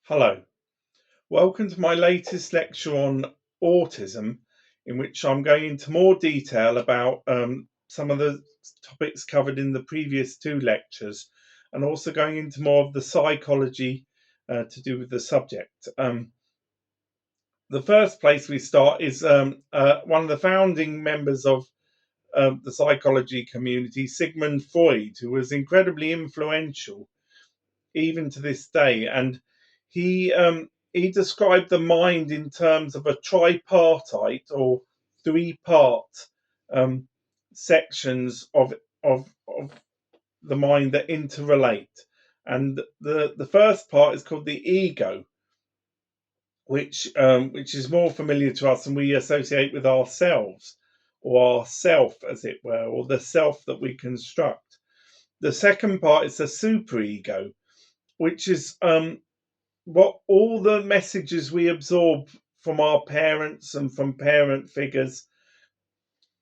Hello, welcome to my latest lecture on autism, in which I'm going into more detail about some of the topics covered in the previous two lectures, and also going into more of the psychology to do with the subject. The first place we start is one of the founding members of the psychology community, Sigmund Freud, who was incredibly influential even to this day. And he described the mind in terms of a tripartite or three-part um, sections of the mind that interrelate. And the first part is called the ego, which is more familiar to us and we associate with ourselves or our self, as it were, or the self that we construct. The second part is the superego, which is what all the messages we absorb from our parents and from parent figures,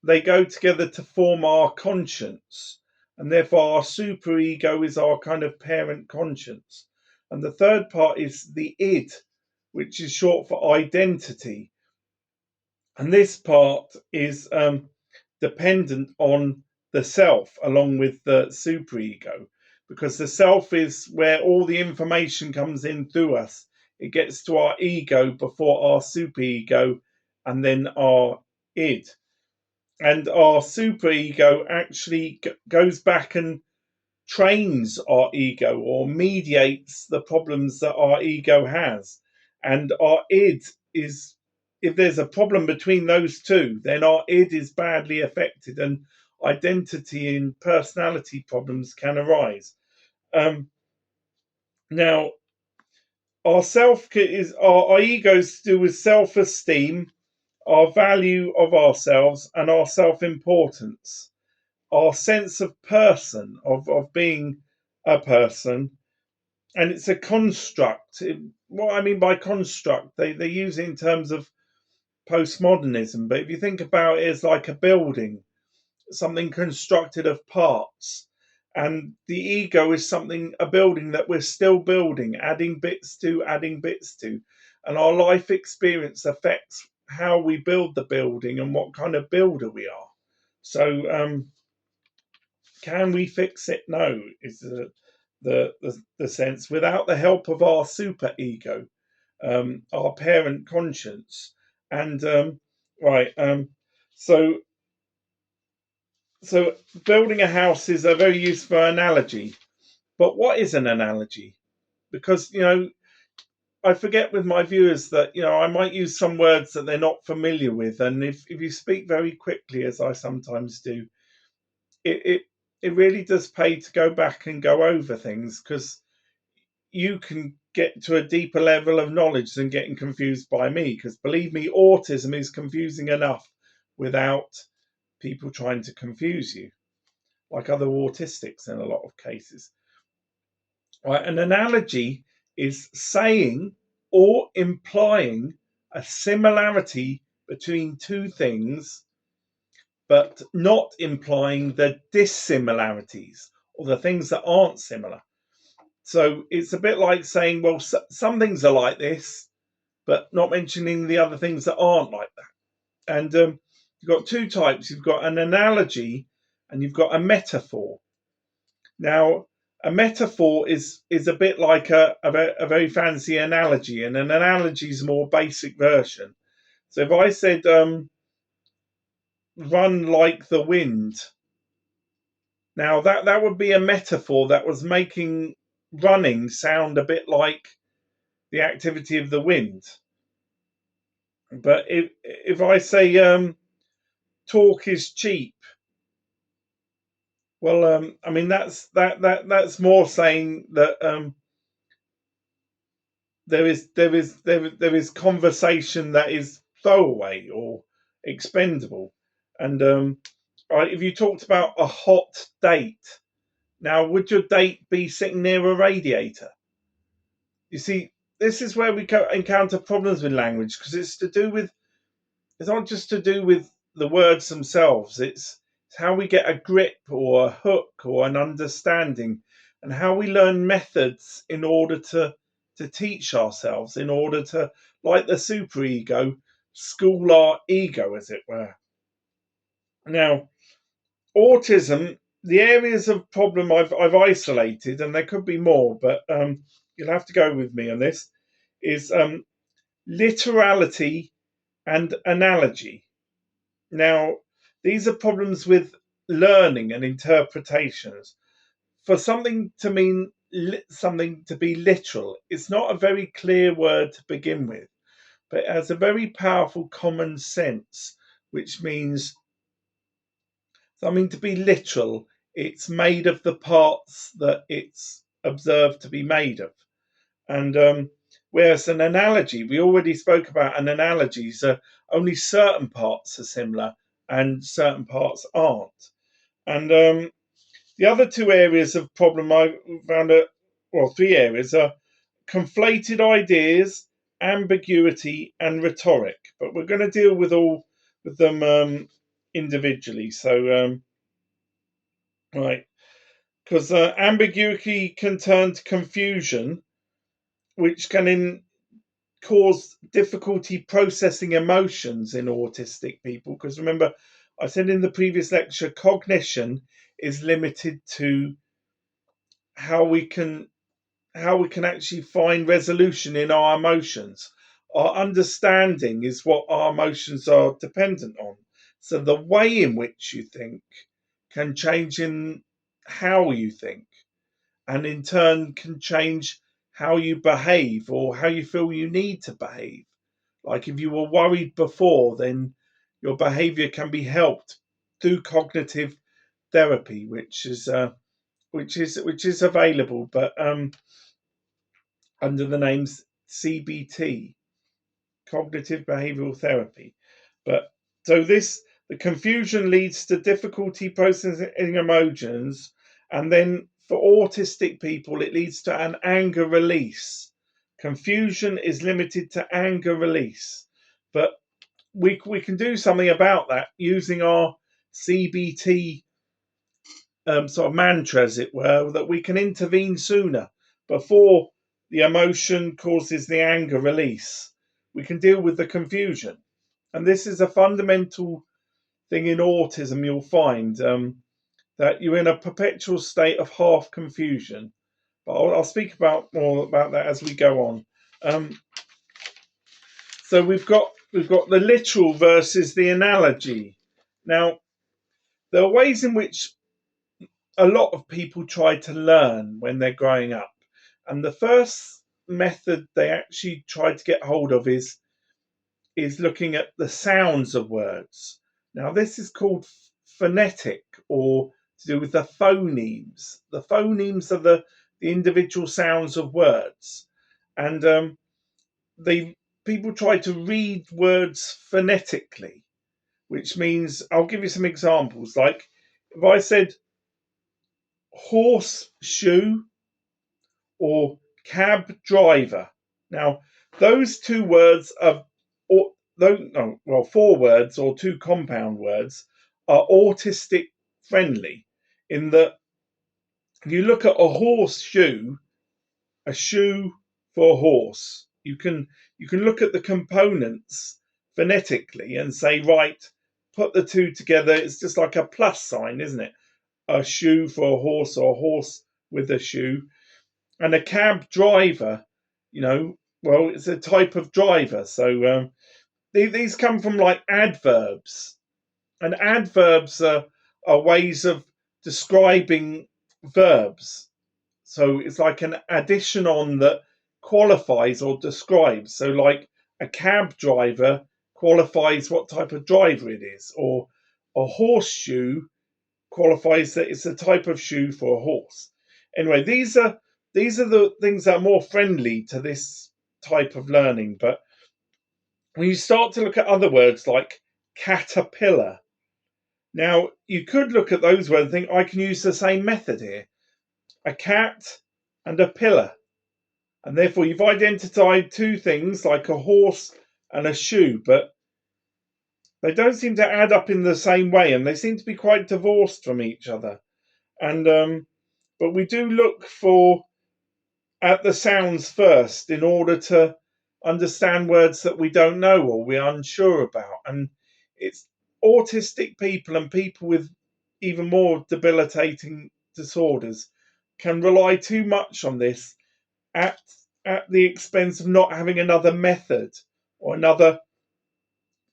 they go together to form our conscience, and therefore our superego is our kind of parent conscience. And the third part is the id, which is short for identity, and this part is dependent on the self along with the superego, because the self is where all the information comes in through us. It gets to our ego before our superego and then our id. And our superego actually goes back and trains our ego or mediates the problems that our ego has. And our id is, if there's a problem between those two, then our id is badly affected and identity and personality problems can arise. Um, Now, our self is our egos to do with self esteem, our value of ourselves, and our self importance, our sense of person, of being a person. And it's a construct. What I mean by construct, they use it in terms of postmodernism, but if you think about it as like a building, something constructed of parts, and the ego is something, a building that we're still building, adding bits to, and our life experience affects how we build the building and what kind of builder we are. So, can we fix it? No, is the sense, without the help of our super ego, our parent conscience, and right. So so building a house is a very useful analogy. But what is an analogy? Because I forget with my viewers that I might use some words that they're not familiar with, and if you speak very quickly, as I sometimes do, it it, it really does pay to go back and go over things, because you can get to a deeper level of knowledge than getting confused by me. Because believe me, autism is confusing enough without people trying to confuse you, like other autistics in a lot of cases. Right? An analogy is saying or implying a similarity between two things, but not implying the dissimilarities or the things that aren't similar. So it's a bit like saying, well, some things are like this, but not mentioning the other things that aren't like that. And you've got two types. You've got an analogy and you've got a metaphor. Now, a metaphor is a bit like a very fancy analogy, and an analogy is a more basic version. So if I said, run like the wind, now that would be a metaphor that was making running sound a bit like the activity of the wind. But if I say talk is cheap, well, I mean that's more saying that there is conversation that is throwaway or expendable. And if you talked about a hot date, now would your date be sitting near a radiator? You see, this is where we encounter problems with language, because it's not just to do with the words themselves. It's how we get a grip or a hook or an understanding, and how we learn methods in order to to teach ourselves in order to, like the superego, school our ego, as it were. Now, autism, the areas of problem I've isolated, and there could be more, but you'll have to go with me on this, is literality and analogy. Now, these are problems with learning and interpretations. For something to mean something to be literal, it's not a very clear word to begin with, but it has a very powerful common sense, which means something to be literal, it's made of the parts that it's observed to be made of. And whereas an analogy, we already spoke about an analogy, so only certain parts are similar and certain parts aren't. And the other two areas of problem I found three areas are conflated ideas, ambiguity, and rhetoric. But we're going to deal with all with them individually. So, right, because ambiguity can turn to confusion, which can cause difficulty processing emotions in autistic people. Because remember, I said in the previous lecture, cognition is limited to how we can actually find resolution in our emotions. Our understanding is what our emotions are dependent on. So the way in which you think can change in how you think, and in turn can change how you behave or how you feel you need to behave. Like if you were worried before, then your behavior can be helped through cognitive therapy, which is available, but under the names CBT, cognitive behavioral therapy. But so the confusion leads to difficulty processing emotions, and then for autistic people, it leads to an anger release. Confusion is limited to anger release, but we can do something about that using our CBT sort of mantra, as it were, that we can intervene sooner before the emotion causes the anger release. We can deal with the confusion. And this is a fundamental thing in autism. You'll find that you're in a perpetual state of half confusion. But I'll speak about more about that as we go on. So we've got the literal versus the analogy. Now, there are ways in which a lot of people try to learn when they're growing up. And the first method they actually try to get hold of is looking at the sounds of words. Now, this is called phonetic, or to do with the phonemes. The phonemes are the individual sounds of words. And they people try to read words phonetically, which means I'll give you some examples. Like if I said horseshoe or cab driver. Now, those two words are, or no, well, four words or two compound words are autistic friendly in that you look at a horseshoe, a shoe for a horse. You can look at the components phonetically and say, right, put the two together. It's just like a plus sign, isn't it? A shoe for a horse or a horse with a shoe. And a cab driver, well, it's a type of driver. So these come from like adverbs, and adverbs are ways of describing verbs. So it's like an addition on that qualifies or describes. So, like a cab driver qualifies what type of driver it is, or a horseshoe qualifies that it's a type of shoe for a horse. Anyway, these are the things that are more friendly to this type of learning. But when you start to look at other words like caterpillar, now you could look at those words and think I can use the same method here. A cat and a pillar. And therefore you've identified two things like a horse and a shoe, but they don't seem to add up in the same way, and they seem to be quite divorced from each other. And but we do look for at the sounds first in order to understand words that we don't know or we're unsure about. And it's autistic people and people with even more debilitating disorders can rely too much on this at at the expense of not having another method or another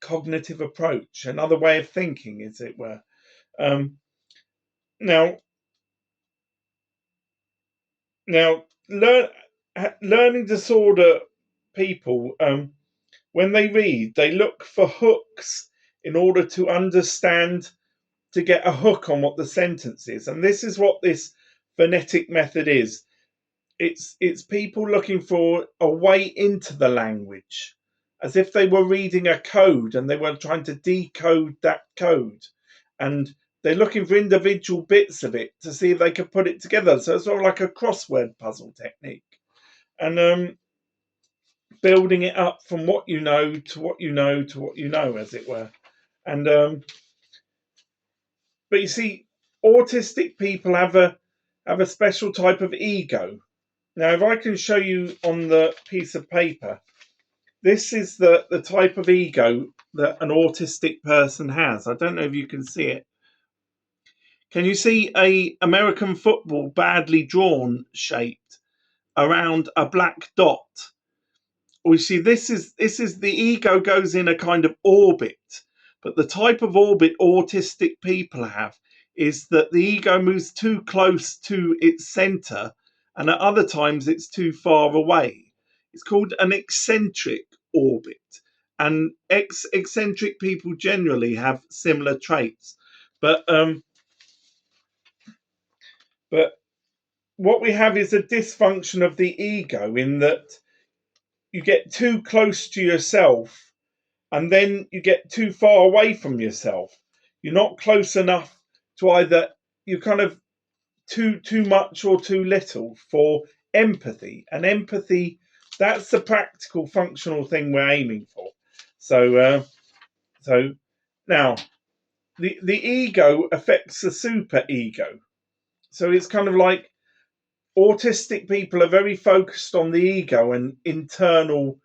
cognitive approach, another way of thinking, as it were. Um, now, now, learning disorder people, when they read, they look for hooks in order to understand, to get a hook on what the sentence is, and this is what this phonetic method is. It's people looking for a way into the language, as if they were reading a code and they were trying to decode that code, and they're looking for individual bits of it to see if they can put it together. So it's sort of like a crossword puzzle technique, and building it up from what you know to what you know to what you know, as it were. And but you see, autistic people have a special type of ego. Now, if I can show you on the piece of paper, this is the type of ego that an autistic person has. I don't know if you can see it. Can you see a American football badly drawn shaped around a black dot? We see this is the ego goes in a kind of orbit, but the type of orbit autistic people have is that the ego moves too close to its center, and at other times it's too far away. It's called an eccentric orbit, and eccentric people generally have similar traits. But um but what we have is a dysfunction of the ego in that you get too close to yourself and then you get too far away from yourself. You're not close enough to either, you're kind of too much or too little for empathy. And empathy, that's the practical functional thing we're aiming for. So now the ego affects the super ego. So it's kind of like autistic people are very focused on the ego and internal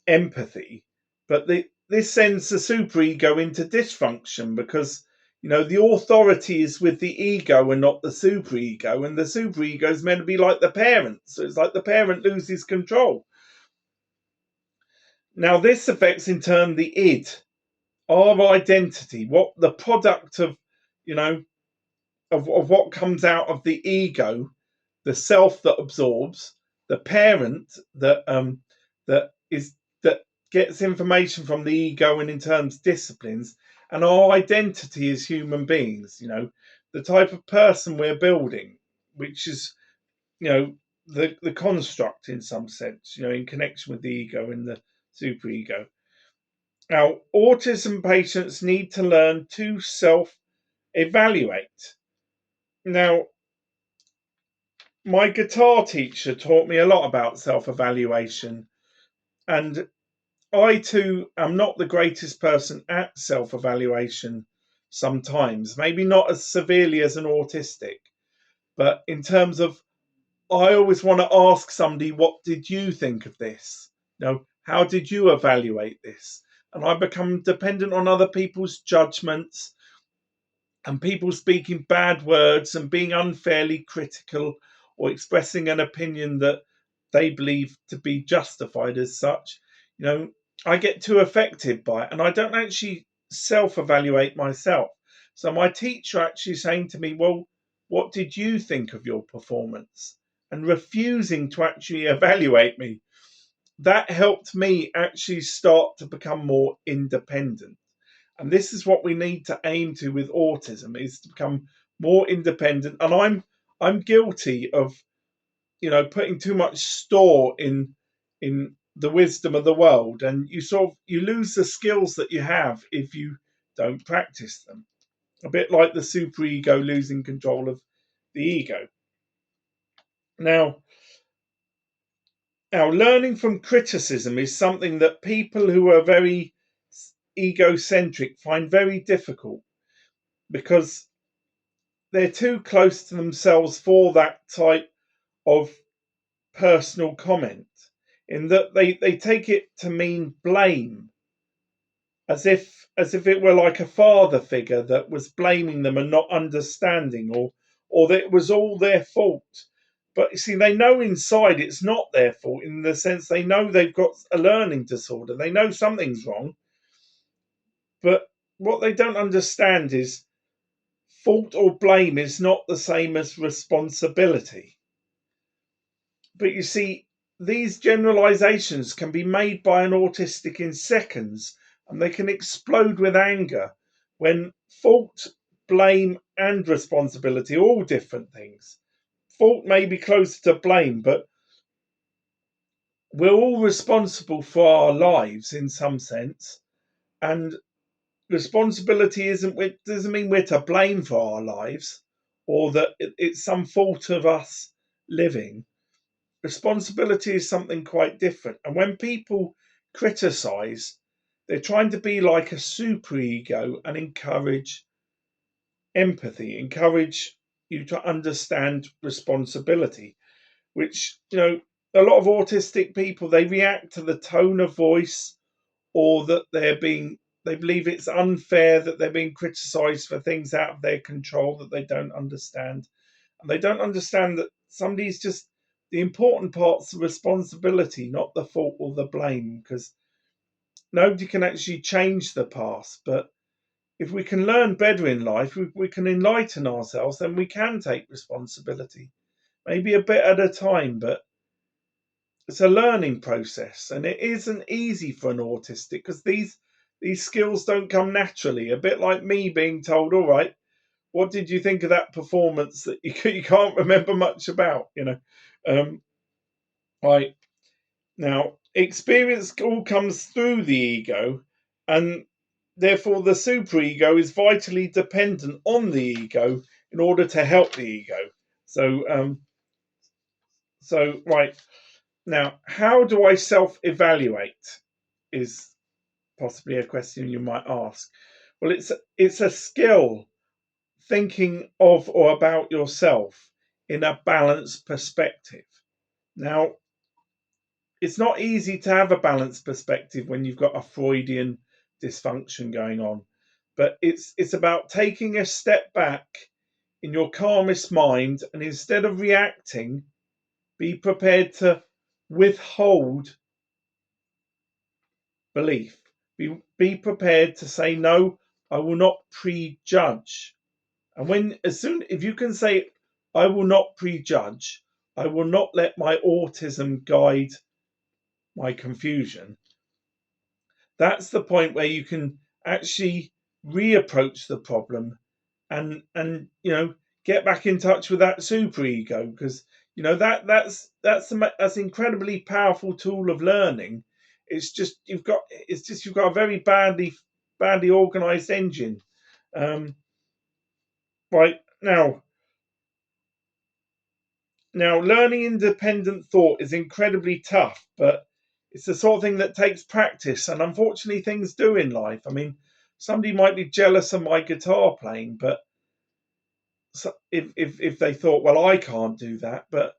empathy, but this sends the superego into dysfunction because the authority is with the ego and not the superego, and the superego is meant to be like the parent, so it's like the parent loses control. Now this affects in turn the id, our identity, what the product of you know of what comes out of the ego, the self that absorbs, the parent that is that gets information from the ego and in terms disciplines, and our identity as human beings. The type of person we're building, which is the construct in some sense. In connection with the ego and the superego. Now, autism patients need to learn to self evaluate. Now, my guitar teacher taught me a lot about self evaluation, and I too am not the greatest person at self evaluation sometimes, maybe not as severely as an autistic, but in terms of, I always want to ask somebody, what did you think of this? How did you evaluate this? And I become dependent on other people's judgments and people speaking bad words and being unfairly critical or expressing an opinion that they believe to be justified as such. you know I get too affected by it and I don't actually self-evaluate myself. So my teacher actually saying to me, well, what did you think of your performance, and refusing to actually evaluate me, that helped me actually start to become more independent. And this is what we need to aim to with autism, is to become more independent. And I'm guilty of putting too much store in the wisdom of the world, and you lose the skills that you have if you don't practice them, a bit like the superego losing control of the ego. Now now learning from criticism is something that people who are very egocentric find very difficult, because they're too close to themselves for that type of personal comment, in that they take it to mean blame, as if it were like a father figure that was blaming them and not understanding, or that it was all their fault. But you see, they know inside it's not their fault, in the sense they know they've got a learning disorder. They know something's wrong, but what they don't understand is fault or blame is not the same as responsibility. But you see, these generalizations can be made by an autistic in seconds, and they can explode with anger when fault, blame, and responsibility are all different things. Fault may be closer to blame, but we're all responsible for our lives in some sense. And responsibility doesn't mean we're to blame for our lives, or that it's some fault of us living. Responsibility is something quite different. And when people criticize, they're trying to be like a superego and encourage empathy, encourage you to understand responsibility, which, a lot of autistic people, they react to the tone of voice, or that they believe it's unfair that they're being criticized for things out of their control that they don't understand. And they don't understand that somebody's just the important part's the responsibility, not the fault or the blame, because nobody can actually change the past. But if we can learn better in life, we can enlighten ourselves, then we can take responsibility. Maybe a bit at a time, but it's a learning process, and it isn't easy for an autistic, because these skills don't come naturally. A bit like me being told, "All right, what did you think of that performance that you can't remember much about?" Right now, experience all comes through the ego, and therefore the superego is vitally dependent on the ego in order to help the ego. So, right now, how do I self-evaluate? Is possibly a question you might ask. Well, it's a skill, thinking of or about yourself in a balanced perspective. Now, it's not easy to have a balanced perspective when you've got a Freudian dysfunction going on, but it's about taking a step back in your calmest mind, and instead of reacting, be prepared to withhold belief. Be prepared to say, no, I will not prejudge. And if you can say, I will not prejudge, I will not let my autism guide my confusion, that's the point where you can actually reapproach the problem, and get back in touch with that superego, because that's an incredibly powerful tool of learning. You've got a very badly organized engine. Right now, learning independent thought is incredibly tough, but it's the sort of thing that takes practice, and unfortunately things do in life. I mean, somebody might be jealous of my guitar playing, but if they thought, well, I can't do that, but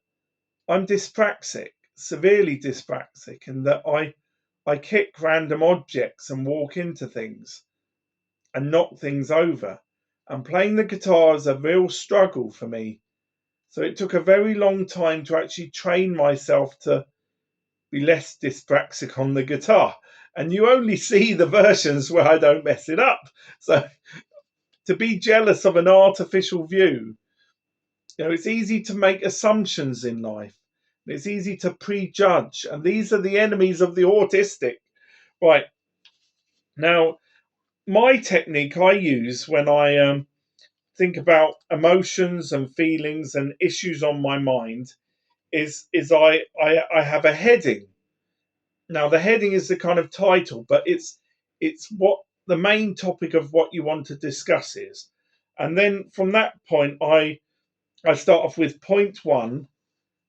I'm dyspraxic, severely dyspraxic, in that I kick random objects and walk into things and knock things over. And playing the guitar is a real struggle for me. So it took a very long time to actually train myself to be less dyspraxic on the guitar. And you only see the versions where I don't mess it up. So to be jealous of an artificial view, it's easy to make assumptions in life. It's easy to prejudge, and these are the enemies of the autistic. Right now, my technique I use when I think about emotions and feelings and issues on my mind is I have a heading. Now, the heading is the kind of title, but it's what the main topic of what you want to discuss is, and then from that point I start off with point one,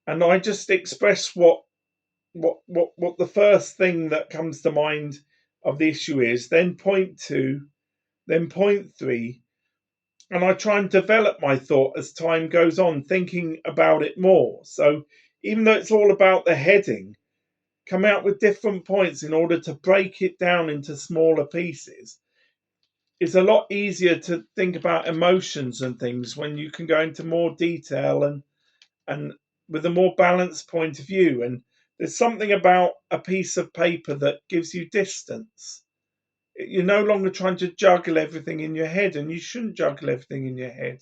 and I just express what the first thing that comes to mind of the issue is, then point two, then point three, and I try and develop my thought as time goes on, thinking about it more. So even though it's all about the heading, come out with different points in order to break it down into smaller pieces. It's a lot easier to think about emotions and things when you can go into more detail and with a more balanced point of view. And there's something about a piece of paper that gives you distance. You're no longer trying to juggle everything in your head, and you shouldn't juggle everything in your head.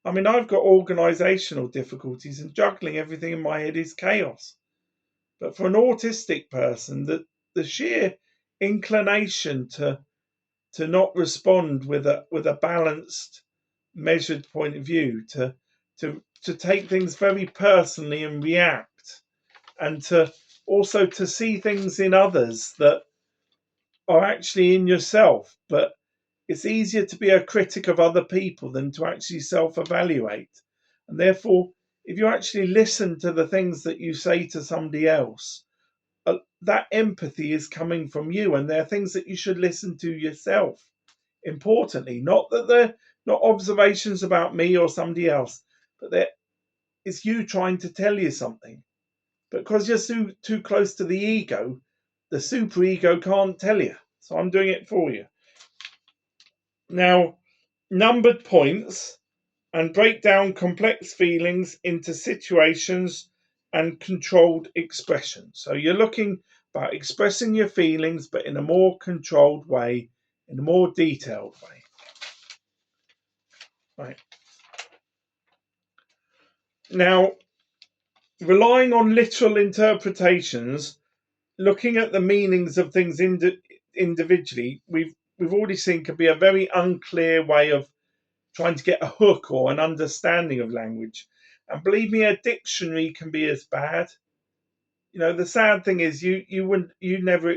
I mean, I've got organizational difficulties, and juggling everything in my head is chaos. But for an autistic person, the sheer inclination to not respond with a balanced, measured point of view, to take things very personally and react, and to also to see things in others that are actually in yourself. But it's easier to be a critic of other people than to actually self-evaluate. And therefore, if you actually listen to the things that you say to somebody else, that empathy is coming from you, and they're things that you should listen to yourself. Importantly, not that they're not observations about me or somebody else, but it's you trying to tell you something. But because you're too close to the ego, the super ego can't tell you. So I'm doing it for you. Now, numbered points and break down complex feelings into situations and controlled expression. So you're looking about expressing your feelings, but in a more controlled way, in a more detailed way. Right. Now, relying on literal interpretations, looking at the meanings of things individually, we've already seen can be a very unclear way of trying to get a hook or an understanding of language. And believe me, a dictionary can be as bad. You know, the sad thing is you never